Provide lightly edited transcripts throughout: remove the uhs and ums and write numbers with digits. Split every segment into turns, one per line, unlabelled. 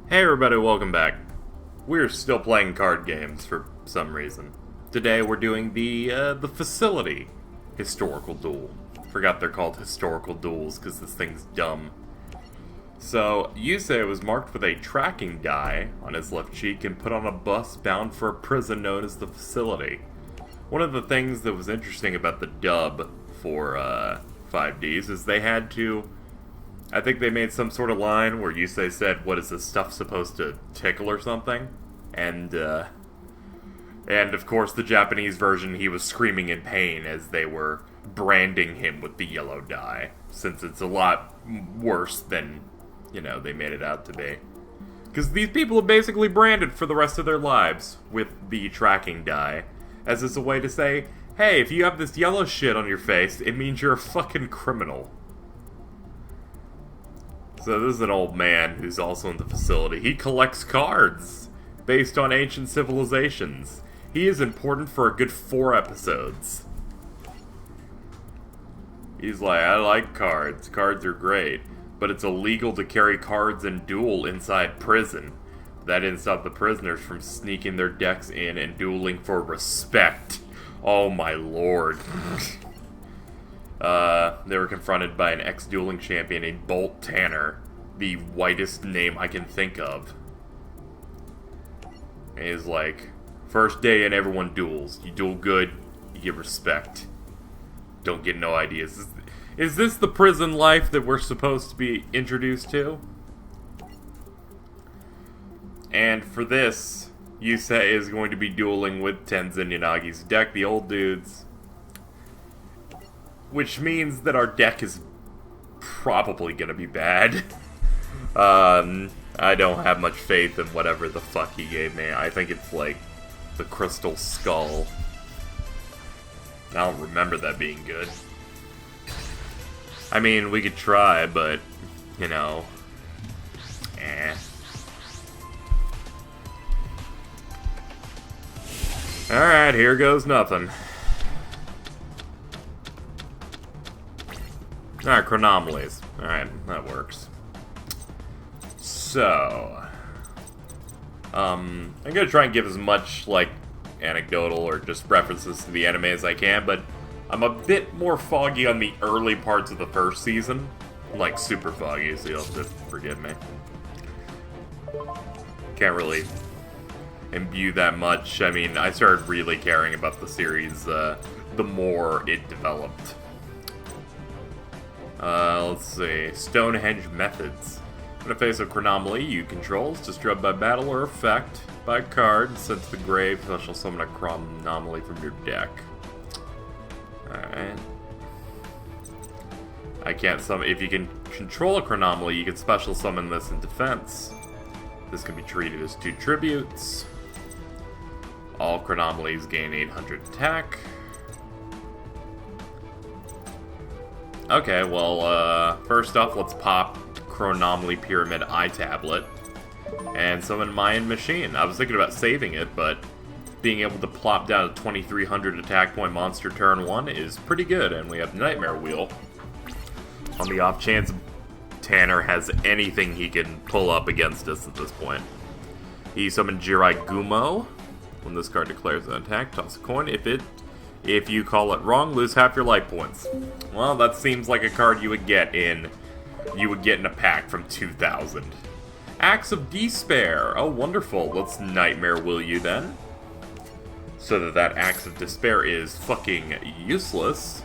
Hey everybody, welcome back. We're still playing card games for some reason. Today we're doing the facility historical duel. Forgot they're called historical duels because this thing's dumb. So, Yusei was marked with a tracking die on his left cheek and put on a bus bound for a prison known as the facility. One of the things that was interesting about the dub for 5Ds is they had to... I think they made some sort of line where Yusei said, "What is this stuff supposed to tickle or something?" And of course the Japanese version, he was screaming in pain as they were branding him with the yellow dye, since it's a lot worse than, they made it out to be. Because these people are basically branded for the rest of their lives with the tracking dye, as it's a way to say, hey, if you have this yellow shit on your face, it means you're a fucking criminal. So this is an old man who's also in the facility. He collects cards based on ancient civilizations. He is important for a good 4 episodes. He's like, I like cards. Cards are great. But it's illegal to carry cards and duel inside prison. That didn't stop the prisoners from sneaking their decks in and dueling for respect. Oh my lord. They were confronted by an ex-dueling champion named Bolt Tanner, the whitest name I can think of. And he's like, first day and everyone duels. You duel good, you get respect. Don't get no ideas. Is this the prison life that we're supposed to be introduced to? And for this, Yusei is going to be dueling with Tenzin Yanagi's deck, the old dudes. Which means that our deck is probably gonna be bad. I don't have much faith in whatever the fuck he gave me. I think it's like the Crystal Skull. I don't remember that being good. I mean, we could try, but, Alright, here goes nothing. Alright, chronomalies. Alright, that works. So... I'm gonna try and give as much, anecdotal or just references to the anime as I can, but I'm a bit more foggy on the early parts of the first season. Super foggy, so you'll have to forgive me. Can't really imbue that much. I mean, I started really caring about the series the more it developed. Let's see. Stonehenge methods. When a face of chronomaly you control is destroyed by battle or effect by a card sent to the grave, special summon a chronomaly from your deck. Alright. I can't summon... If you can control a chronomaly, you can special summon this in defense. This can be treated as 2 tributes. All chronomalies gain 800 attack. Okay, well, first off, let's pop Chronomaly Pyramid Eye Tablet and summon Mayan Machine. I was thinking about saving it, but being able to plop down a 2300 attack point monster turn 1 is pretty good, and we have Nightmare Wheel. On the off chance Tanner has anything he can pull up against us at this point. He summoned Jirai Gumo. When this card declares an attack, toss a coin. If you call it wrong, lose half your life points. Well, that seems like a card you would get in a pack from 2000. Axe of Despair. Oh, wonderful. Let's Nightmare Will you then. So that Axe of Despair is fucking useless.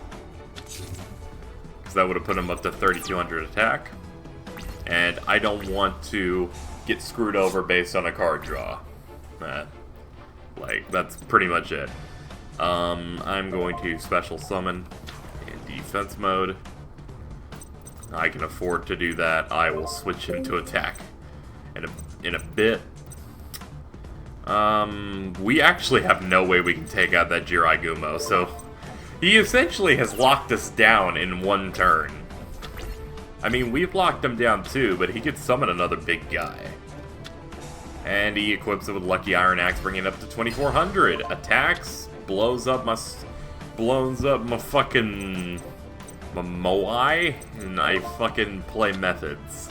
Because that would have put him up to 3200 attack. And I don't want to get screwed over based on a card draw. That's pretty much it. I'm going to special summon in defense mode. I can afford to do that. I will switch him to attack in a bit. We actually have no way we can take out that Jirai Gumo, so he essentially has locked us down in 1 turn. I mean, we've locked him down too, but he could summon another big guy. And he equips it with Lucky Iron Axe, bringing it up to 2400. Attacks, blows up my fucking... my Moai, and I fucking play methods.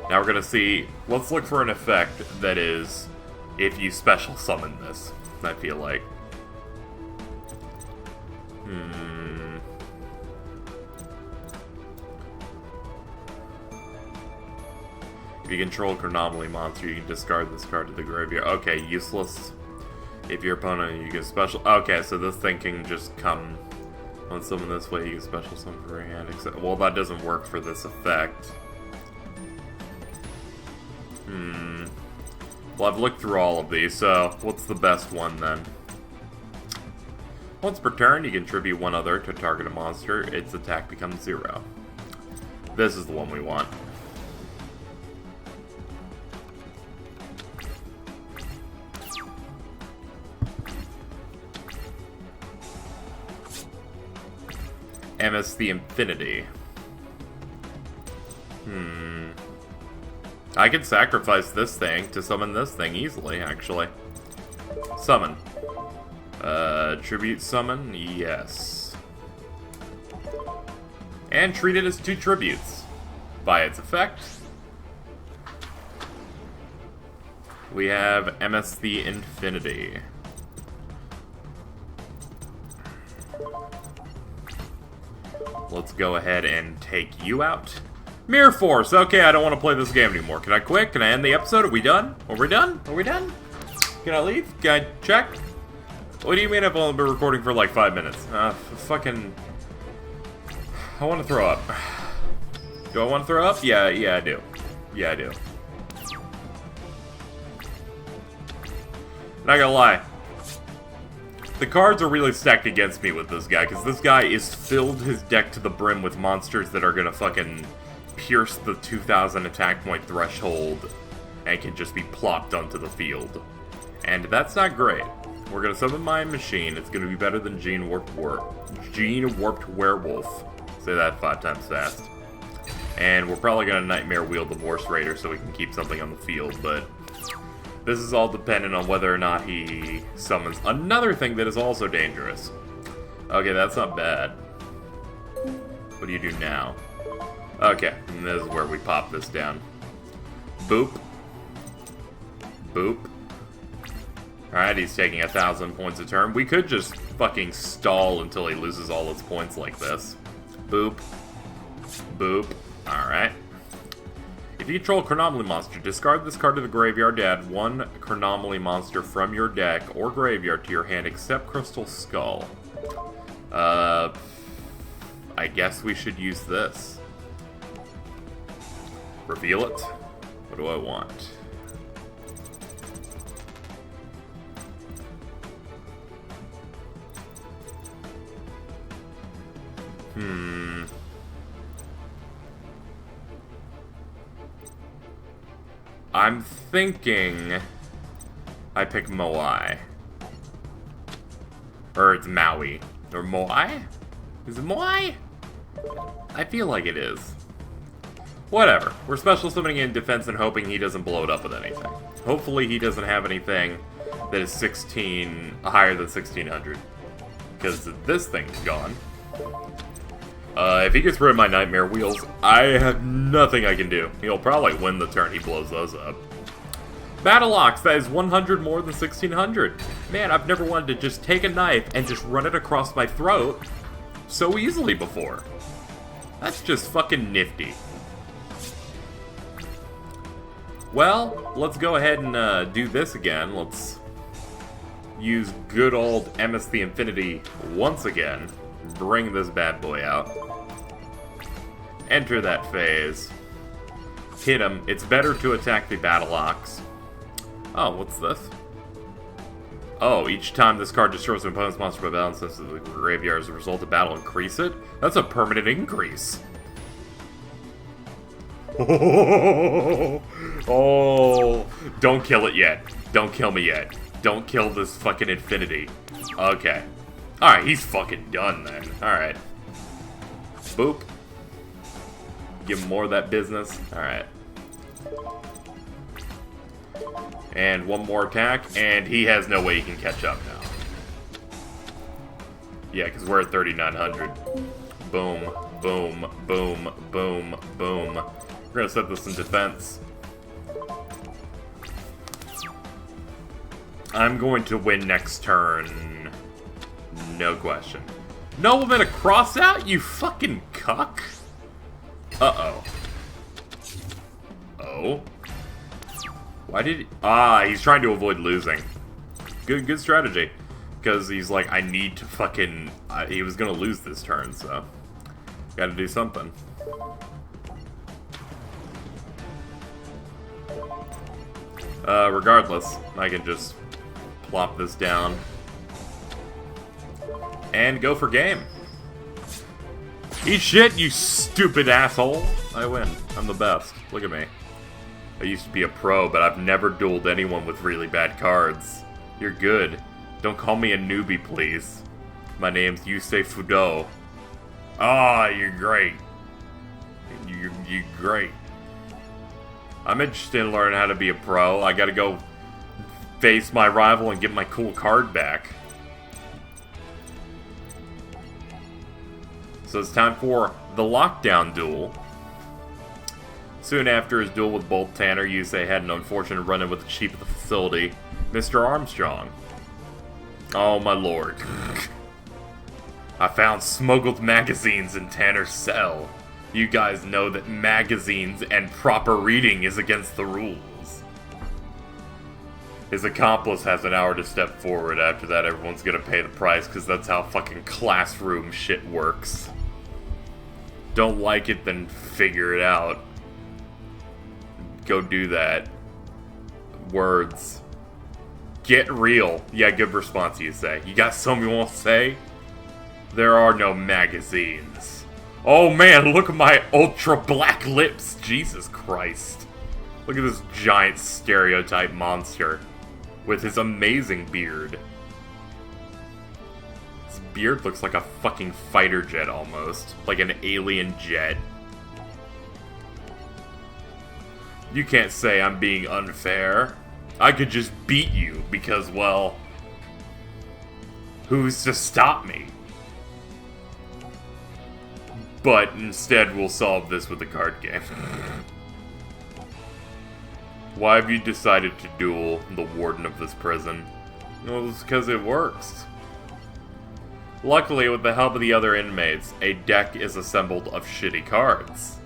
Now we're gonna see, let's look for an effect that is if you special summon this, I feel like. If you control a Chronomaly monster, you can discard this card to the graveyard. Okay, useless. If your opponent, you can special... Okay, so this thing can just come on summon this way, you can special summon for your hand, except... Well, that doesn't work for this effect. Well, I've looked through all of these, so what's the best one then? Once per turn, you contribute one other to target a monster. Its attack becomes 0. This is the one we want. MS the Infinity. I could sacrifice this thing to summon this thing easily, actually. Summon. Tribute summon? Yes. And treat it as 2 tributes. By its effect, we have MS the Infinity. Let's go ahead and take you out. Mirror Force! Okay, I don't want to play this game anymore. Can I quit? Can I end the episode? Are we done? Are we done? Are we done? Can I leave? Can I check? What do you mean I've only been recording for like 5 minutes? Fucking... I want to throw up. Do I want to throw up? Yeah, I do. Yeah, I do. Not gonna lie. The cards are really stacked against me with this guy, because this guy is filled his deck to the brim with monsters that are gonna fucking pierce the 2,000 attack point threshold and can just be plopped onto the field. And that's not great. We're gonna summon my machine. It's gonna be better than Gene Warped Werewolf. Say that 5 times fast. And we're probably gonna Nightmare Wheel the Vorse Raider so we can keep something on the field, but this is all dependent on whether or not he summons another thing that is also dangerous. Okay, that's not bad. What do you do now? Okay, and this is where we pop this down. Boop. Boop. Alright, he's taking 1,000 points a turn. We could just fucking stall until he loses all his points like this. Boop. Boop. Alright. If you control a Chronomaly monster, discard this card to the graveyard to add 1 Chronomaly monster from your deck or graveyard to your hand except Crystal Skull. I guess we should use this. Reveal it. What do I want? I'm thinking I pick Moai. Or it's Maui. Or Moai? Is it Moai? I feel like it is. Whatever. We're special summoning in defense and hoping he doesn't blow it up with anything. Hopefully he doesn't have anything that is higher than 1600. Because this thing's gone. If he gets rid of my Nightmare Wheels, I have nothing I can do. He'll probably win the turn he blows those up. Battle Ox, that is 100 more than 1600. Man, I've never wanted to just take a knife and just run it across my throat so easily before. That's just fucking nifty. Well, let's go ahead and do this again. Let's use good old MS the Infinity once again. Bring this bad boy out. Enter that phase. Hit him. It's better to attack the Battle Ox. Oh, what's this? Oh, each time this card destroys an opponent's monster by battle instead of the graveyard as a result of battle, increase it? That's a permanent increase. Oh, don't kill it yet. Don't kill me yet. Don't kill this fucking Infinity. Okay. Alright, he's fucking done then. Alright. Boop. Give him more of that business. Alright. And one more attack, and he has no way he can catch up now. Yeah, because we're at 3,900. Boom, boom, boom, boom, boom. We're gonna set this in defense. I'm going to win next turn. No question. Nobleman a cross out, you fucking cuck? Uh-oh. Oh? Why did he... Ah, he's trying to avoid losing. Good strategy. Because he's like, I need to fucking... he was gonna lose this turn, so... Gotta do something. Regardless, I can just plop this down. And go for game. Eat shit, you stupid asshole! I win. I'm the best. Look at me. I used to be a pro, but I've never dueled anyone with really bad cards. You're good. Don't call me a newbie, please. My name's Yusei Fudo. Ah, you're great. You're great. I'm interested in learning how to be a pro. I gotta go face my rival and get my cool card back. So it's time for the lockdown duel. Soon after his duel with Bolt Tanner, Yusei had an unfortunate run-in with the chief of the facility, Mr. Armstrong. Oh my lord. I found smuggled magazines in Tanner's cell. You guys know that magazines and proper reading is against the rules. His accomplice has an hour to step forward. After that, everyone's gonna pay the price, because that's how fucking classroom shit works. Don't like it, then figure it out. Go do that. Words. Get real. Yeah, good response, you say. You got something you want to say? There are no magazines. Oh man, look at my ultra black lips. Jesus Christ. Look at this giant stereotype monster with his amazing beard. His beard looks like a fucking fighter jet almost. Like an alien jet. You can't say I'm being unfair. I could just beat you because, well, who's to stop me? But instead, we'll solve this with a card game. Why have you decided to duel the warden of this prison? Well, it's because it works. Luckily, with the help of the other inmates, a deck is assembled of shitty cards.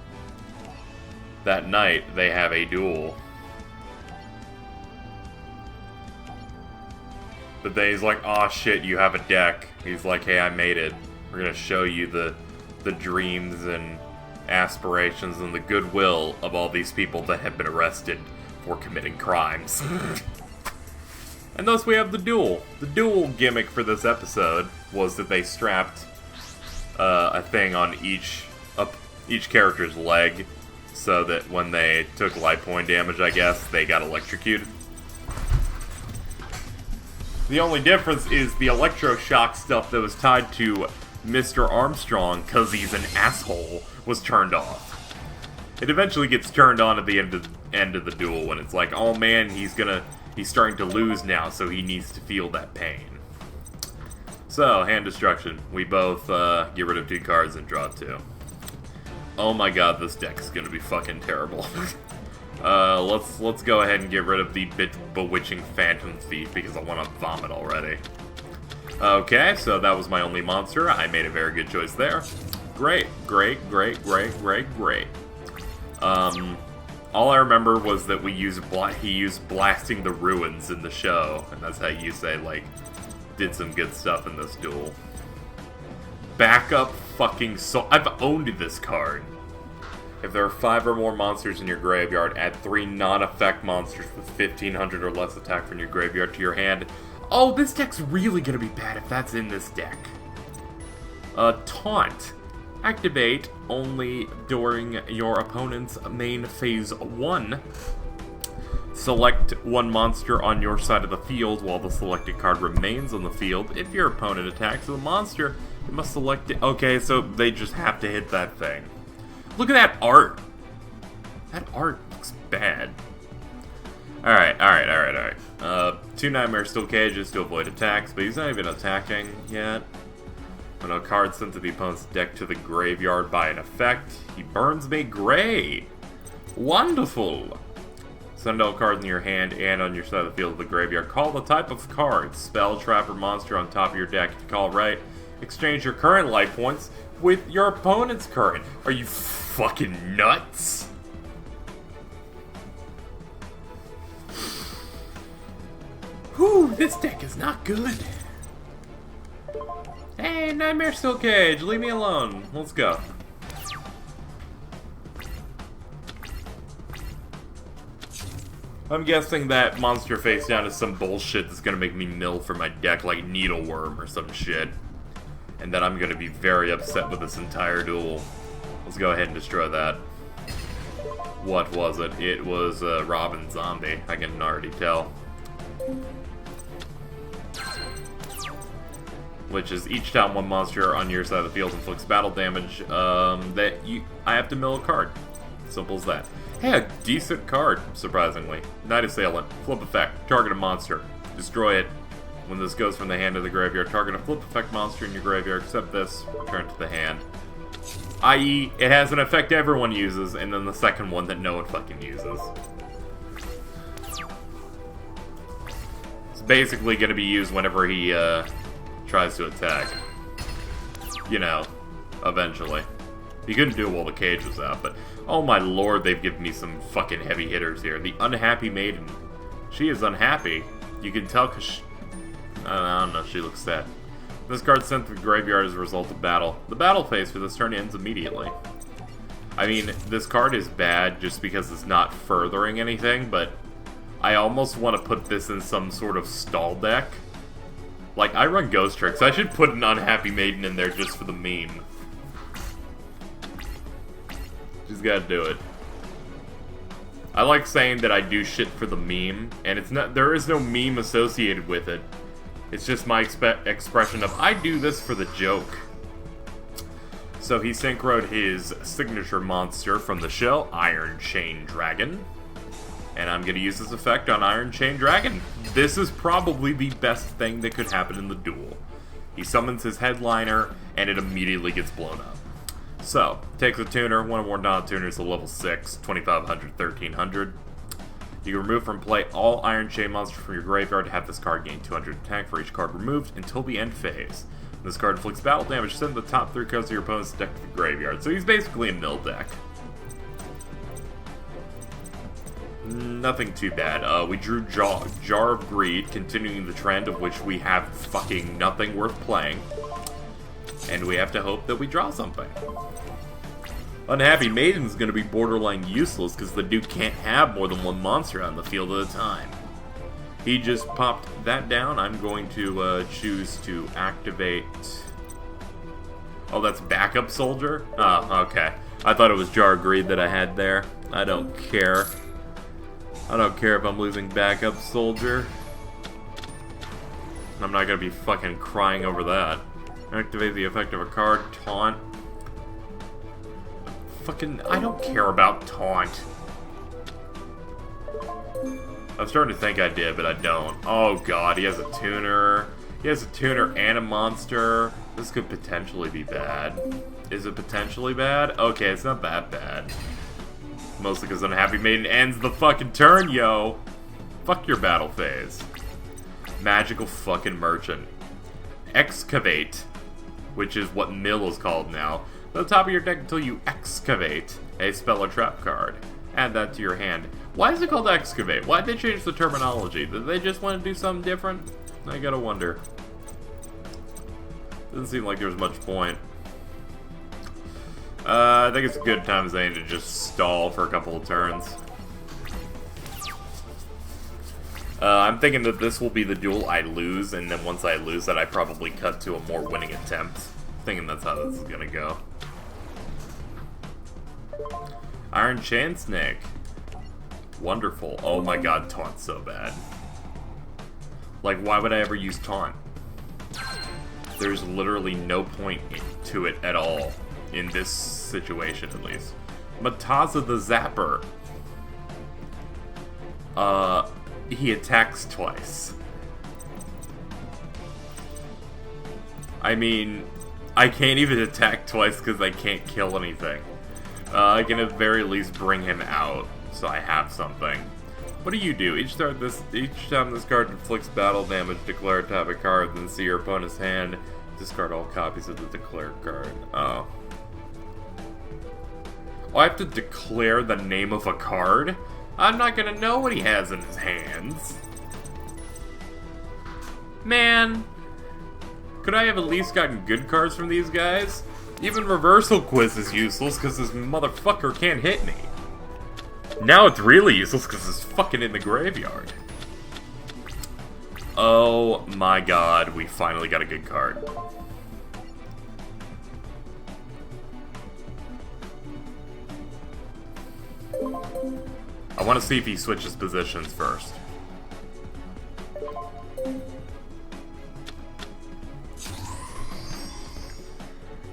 That night, they have a duel. But then he's like, aw shit, you have a deck. He's like, hey, I made it. We're gonna show you the dreams and aspirations and the goodwill of all these people that have been arrested for committing crimes. And thus we have the duel. The duel gimmick for this episode was that they strapped a thing on each character's leg, so that when they took life point damage, I guess, they got electrocuted. The only difference is the electroshock stuff that was tied to Mr. Armstrong, cause he's an asshole, was turned off. It eventually gets turned on at the end of the duel when it's like, oh man, he's starting to lose now, so he needs to feel that pain. So, hand destruction. We both get rid of 2 cards and draw 2. Oh my god, this deck is gonna be fucking terrible. Let's go ahead and get rid of the bewitching Phantom Thief because I want to vomit already. Okay, so that was my only monster. I made a very good choice there. Great. All I remember was that he used Blasting the Ruins in the show, and that's how Yusei, like, did some good stuff in this duel. Backup fucking soul. I've owned this card. If there are 5 or more monsters in your graveyard, add 3 non-effect monsters with 1500 or less attack from your graveyard to your hand. Oh, this deck's really gonna be bad if that's in this deck. Taunt. Activate only during your opponent's main phase 1. Select 1 monster on your side of the field while the selected card remains on the field. If your opponent attacks the monster, you must select it. Okay, so they just have to hit that thing. Look at that art. That art looks bad. Alright. 2 Nightmare Steel Cages to avoid attacks, but he's not even attacking yet. When a card sent to the opponent's deck to the graveyard by an effect, he burns me. Great! Wonderful! Send all cards in your hand and on your side of the field of the graveyard. Call the type of card, spell, trap, or monster on top of your deck. To call right, exchange your current life points with your opponent's current. Are you fucking nuts? Whew, this deck is not good. Hey, Nightmare Steel Cage, leave me alone. Let's go. I'm guessing that monster face down is some bullshit that's gonna make me mill for my deck like Needleworm or some shit. And then I'm gonna be very upset with this entire duel. Let's go ahead and destroy that. What was it? It was Robin Zombie, I can already tell. Which is each time one monster on your side of the field inflicts battle damage, I have to mill a card. Simple as that. Hey, a decent card, surprisingly. Night Assailant. Flip effect. Target a monster. Destroy it. When this goes from the hand to the graveyard, target a flip effect monster in your graveyard, except this, return to the hand. I.e., it has an effect everyone uses, and then the second one that no one fucking uses. It's basically going to be used whenever he tries to attack. You know, eventually. You couldn't do it while the cage was out, but oh my lord, they've given me some fucking heavy hitters here. The Unhappy Maiden. She is unhappy. You can tell because I don't know, she looks sad. This card's sent to the graveyard as a result of battle. The battle phase for this turn ends immediately. I mean, this card is bad just because it's not furthering anything, but I almost want to put this in some sort of stall deck. Like, I run Ghost Tricks. I should put an Unhappy Maiden in there just for the meme. Just gotta do it. I like saying that I do shit for the meme, and it's not. There is no meme associated with it. It's just my expression of, I do this for the joke. So he synchroed his signature monster from the show, Iron Chain Dragon. And I'm gonna use this effect on Iron Chain Dragon. This is probably the best thing that could happen in the duel. He summons his headliner, and it immediately gets blown up. So, takes a tuner, one of more non-tuners to level 6, 2500, 1300. You can remove from play all Iron Chain monsters from your graveyard to have this card gain 200 attack for each card removed until the end phase. When this card inflicts battle damage, send the top 3 cards of your opponent's deck to the graveyard. So he's basically a mill deck. Nothing too bad. We drew Jar of Greed, continuing the trend of which we have fucking nothing worth playing. And we have to hope that we draw something. Unhappy Maiden's gonna be borderline useless because the dude can't have more than one monster on the field at a time. He just popped that down. I'm going to choose to activate... Oh, that's Backup Soldier? Oh, okay. I thought it was Jar of Greed that I had there. I don't care. I don't care if I'm losing Backup Soldier. I'm not gonna be fucking crying over that. Activate the effect of a card. Taunt. Fucking, I don't care about Taunt. I'm starting to think I did, but I don't. Oh god, he has a tuner. He has a tuner and a monster. This could potentially be bad. Is it potentially bad? Okay, it's not that bad. Mostly because Unhappy Maiden ends the fucking turn, yo! Fuck your battle phase. Magical fucking Merchant. Excavate, which is what Mill is called now. To the top of your deck until you excavate a spell or trap card. Add that to your hand. Why is it called Excavate? Why'd they change the terminology? Did they just want to do something different? I gotta wonder. Doesn't seem like there's much point. I think it's a good time Zane to just stall for a couple of turns. I'm thinking that this will be the duel I lose, and then once I lose that, I probably cut to a more winning attempt. Thinking that's how this is gonna go. Iron Chain Snake. Wonderful. Oh my god, Taunt's so bad. Like, why would I ever use Taunt? There's literally no point to it at all. In this situation, at least. Mataza the Zapper. He attacks twice. I mean, I can't even attack twice because I can't kill anything. I can at the very least bring him out, so I have something. What do you do? Each time this card inflicts battle damage, declare a type of card, then see your opponent's hand. Discard all copies of the declared card. Oh. I have to declare the name of a card? I'm not gonna know what he has in his hands. Man. Could I have at least gotten good cards from these guys? Even Reversal Quiz is useless because this motherfucker can't hit me. Now it's really useless because it's fucking in the graveyard. Oh my god, we finally got a good card. I want to see if he switches positions first.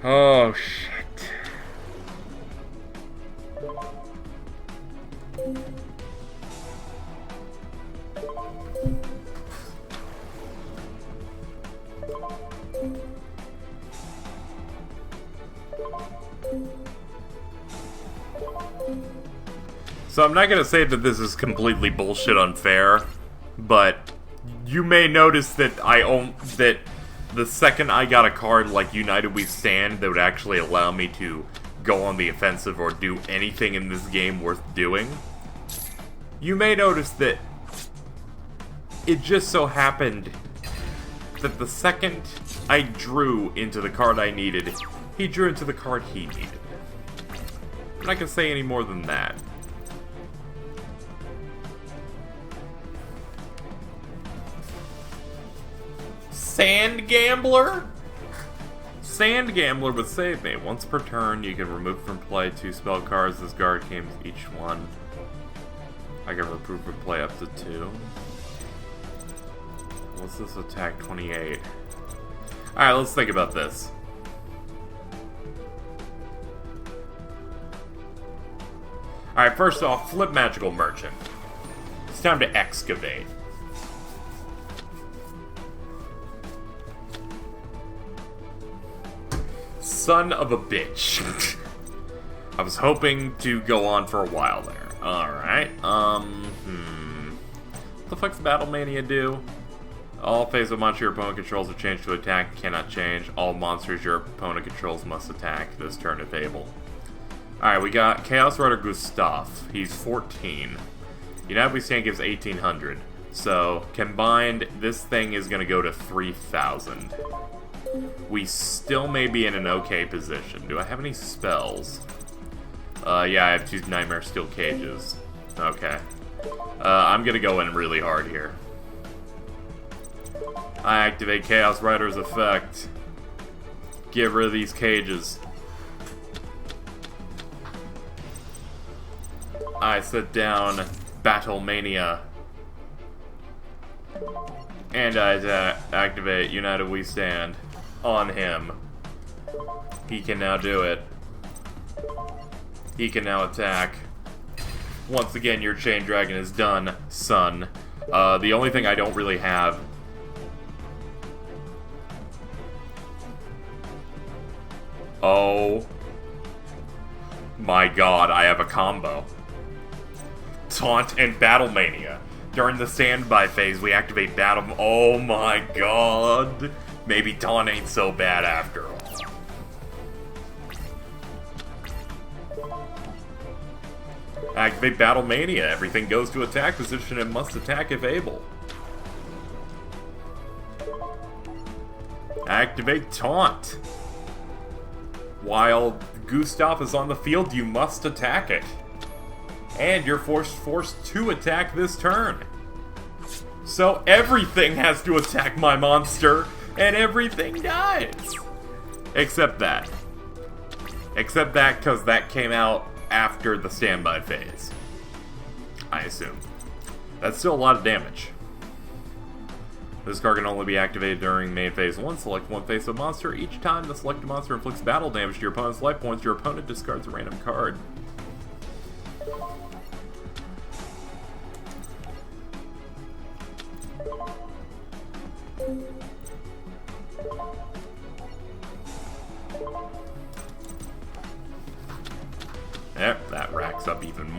Oh, shit. So I'm not gonna say that this is completely bullshit unfair, but you may notice that that the second I got a card like United We Stand that would actually allow me to go on the offensive or do anything in this game worth doing, you may notice that it just so happened that the second I drew into the card I needed, he drew into the card he needed. I'm not gonna say any more than that. Sand Gambler? Sand Gambler would save me. Once per turn, you can remove from play 2 spell cards. This guard gains each one. I can remove from play up to 2. What's this attack? 28. Alright, let's think about this. Alright, first off, flip Magical Merchant. It's time to excavate. Son of a bitch. I was hoping to go on for a while there. Alright, What the fuck's Battle Mania do? All phase of monster your opponent controls are changed to attack, cannot change. All monsters your opponent controls must attack this turn if able. Alright, we got Chaos Rider Gustav. He's 14. United We Stand gives 1800. So, combined, this thing is gonna go to 3000. We still may be in an okay position. Do I have any spells? Yeah, I have 2 Nightmare Steel Cages. Okay. I'm gonna go in really hard here. I activate Chaos Rider's effect. Get rid of these cages. I set down Battle Mania. And I activate United We Stand on him. He can now do it. He can now attack. Once again, your Chain Dragon is done, son. The only thing I don't really have... Oh my god, I have a combo. Taunt and Battle Mania. During the standby phase, we activate Battle... Oh my god. Maybe Taunt ain't so bad after all. Activate Battle Mania. Everything goes to attack position and must attack if able. Activate Taunt. While Gustav is on the field, you must attack it. And you're forced to attack this turn. So everything has to attack my monster, and everything dies. Except that. Except that, because that came out after the standby phase. I assume. That's still a lot of damage. This card can only be activated during main phase 1. Select one face of monster. Each time the selected monster inflicts battle damage to your opponent's life points, your opponent discards a random card.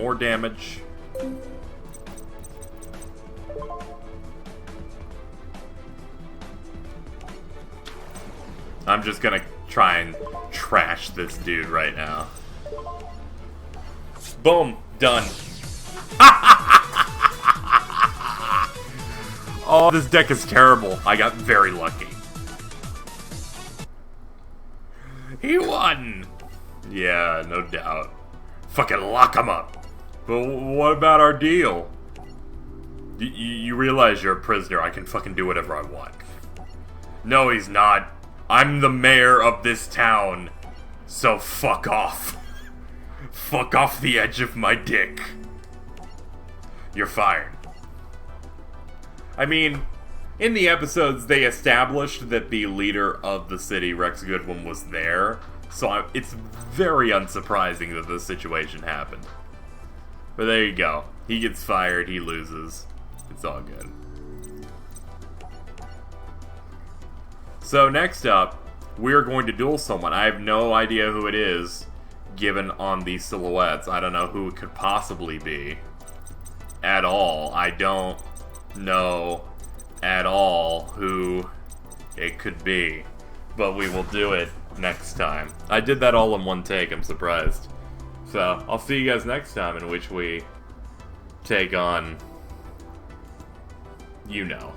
more damage. I'm just gonna try and trash this dude right now. Boom! Done. Oh, this deck is terrible. I got very lucky. He won! Yeah, no doubt. Fucking lock him up. But what about our deal? You realize you're a prisoner. I can fucking do whatever I want. No, he's not. I'm the mayor of this town. So fuck off. Fuck off the edge of my dick. You're fired. I mean, in the episodes, they established that the leader of the city, Rex Goodwin, was there. So it's very unsurprising that this situation happened. But there you go. He gets fired, he loses. It's all good. So next up, we're going to duel someone. I have no idea who it is, given on these silhouettes. I don't know who it could possibly be. At all. I don't know at all who it could be. But we will do it next time. I did that all in one take, I'm surprised. So, I'll see you guys next time, in which we take on... you know.